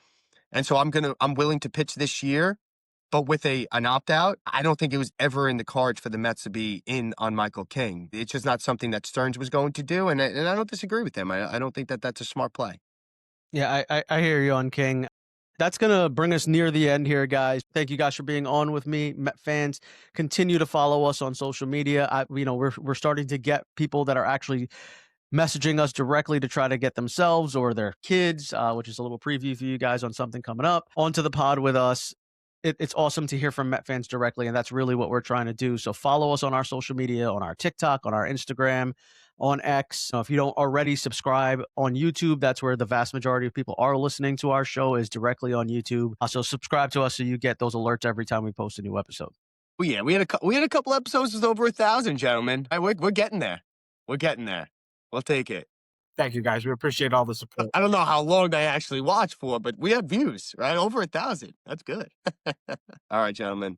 and so I'm willing to pitch this year, but with an opt-out, I don't think it was ever in the cards for the Mets to be in on Michael King. It's just not something that Stearns was going to do, and I don't disagree with him. I don't think that that's a smart play. Yeah, I hear you on King. That's going to bring us near the end here, guys. Thank you guys for being on with me. Met fans, continue to follow us on social media. We're starting to get people that are actually messaging us directly to try to get themselves or their kids, which is a little preview for you guys on something coming up, onto the pod with us. It's awesome to hear from Met fans directly, and that's really what we're trying to do. So follow us on our social media, on our TikTok, on our Instagram, on X. If you don't already subscribe on YouTube, that's where the vast majority of people are listening to our show, is directly on YouTube. So subscribe to us so you get those alerts every time we post a new episode. Well, yeah, we had a couple episodes with over 1,000, gentlemen. We're getting there. We're getting there. We'll take it. Thank you, guys. We appreciate all the support. I don't know how long they actually watch for, but we have views, right? Over 1,000. That's good. All right, gentlemen.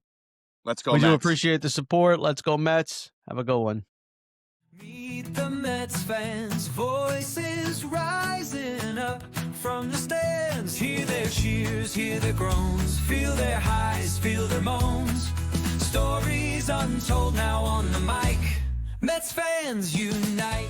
Let's go, We Mets. do appreciate the support. Let's go, Mets. Have a good one. Meet the Mets fans, voices rising up from the stands. Hear their cheers, hear their groans, feel their highs, feel their moans. Stories untold now on the mic. Mets fans unite.